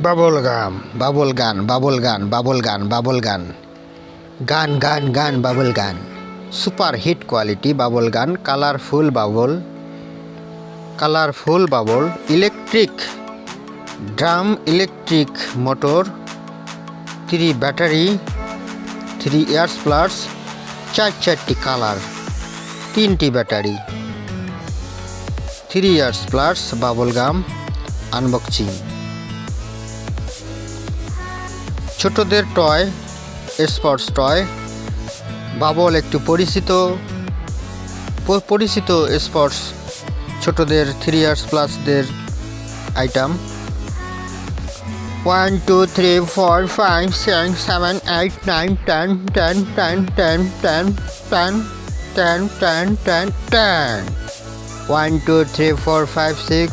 Bubble gum, bubble gun, bubble gun, bubble gun, bubble gun, gun gun gun, bubble gun, super hit quality bubble gun, colourful bubble, electric drum, electric motor, 3 battery, 3 years plus, 4টি colour, 3টি battery, 3 years plus bubble gum unboxing. ছোটদের toy, sports toy, bubble একটু পরিচিত sports ছোটদের 3 years প্লাসদের item. 1 2 3 4 5 6 7 8 9 10 10 10 10 10 10 10 10 10 10 1 2 3 4 5 6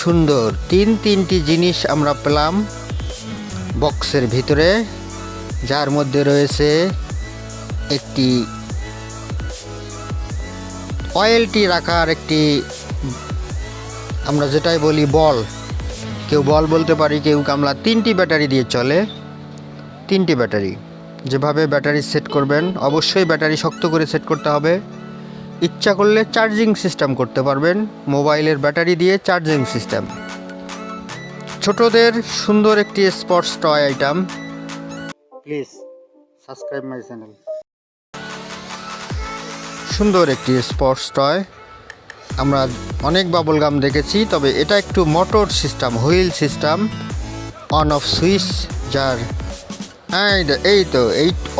সুন্দর তিনটি জিনিস আমরা পেলাম বক্সের ভিতরে, যার মধ্যে রয়েছে একটি অয়েলটি রাখার একটি, আমরা যেটাই বলি বল, কেউ বল বলতে পারি, কেউ গামলা। 3টি ব্যাটারি দিয়ে চলে, 3টি ব্যাটারি। যেভাবে ব্যাটারি সেট করবেন, অবশ্যই ব্যাটারি শক্ত করে সেট করতে হবে। ইচ্ছা করলে চার্জিং সিস্টেম করতে পারবেন, মোবাইলের ব্যাটারি দিয়ে চার্জিং সিস্টেম। ছোটদের সুন্দর একটি sports toy item. Please subscribe my channel. সুন্দর একটি স্পোর্টস টয়। আমরা অনেক বাবল গাম দেখেছি, তবে এটা একটু motor system, wheel system, on off switch, যার এই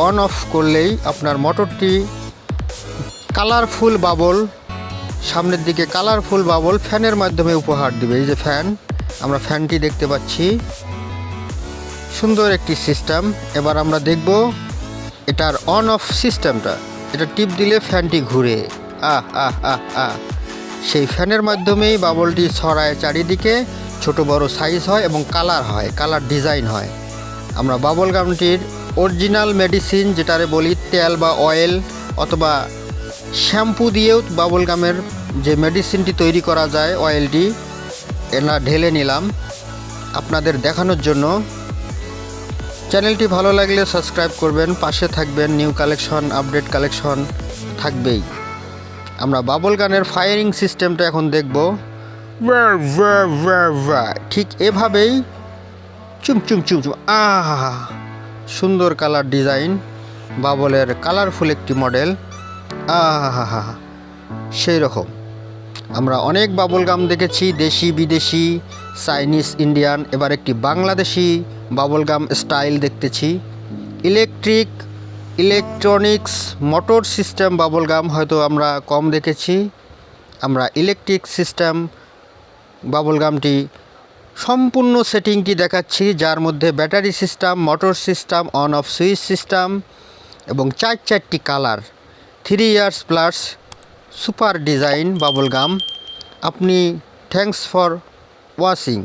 অন অফ করলেই আপনার মোটরটি কালারফুল বাবল, সামনের দিকে কালারফুল বাবল ফ্যানের মাধ্যমে উপহার দিবে। এই যে ফ্যান, আমরা ফ্যানটি দেখতে পাচ্ছি, সুন্দর একটি সিস্টেম। এবার আমরা দেখব এটার অন অফ সিস্টেমটা। এটা টিপ দিলে ফ্যানটি ঘুরে, সেই ফ্যানের মাধ্যমেই বাবলটি ছড়ায় চারিদিকে, ছোট বড় সাইজ হয় এবং কালার ডিজাইন হয়। আমরা বাবল গামটির অরিজিনাল মেডিসিন, যেটারে বলি তেল বা অয়েল অথবা শ্যাম্পু দিয়েও বাবল গামের যে মেডিসিনটি তৈরি করা যায়, অয়েলটি ঢেলে নিলাম আপনাদের দেখানোর জন্য। চ্যানেলটি ভালো লাগলে সাবস্ক্রাইব করবেন, পাশে থাকবেন, নিউ কালেকশন, আপডেট কালেকশন থাকবেই। আমরা বাবল গানের ফায়ারিং সিস্টেমটা এখন দেখব। ঠিক এভাবেই চুম চুম চুম চুম, সুন্দর কালার ডিজাইন, বাবলের কালারফুল একটি মডেল, সেই রকম আমরা অনেক বাবল গাম দেখেছি, দেশি বিদেশি, চাইনিজ, ইন্ডিয়ান। এবার একটি বাংলাদেশি বাবল গাম স্টাইল দেখতেছি। Electronics motor system bubble gum হয়তো আমরা কম দেখেছি। আমরা ইলেকট্রিক সিস্টেম বাবল গামটি সম্পূর্ণ সেটিংটি দেখাচ্ছি, যার মধ্যে battery system, motor system, on off switch system এবং 4টি colour, 3 years plus, super design bubble gum. আপনি থ্যাঙ্কস ফর ওয়াচিং।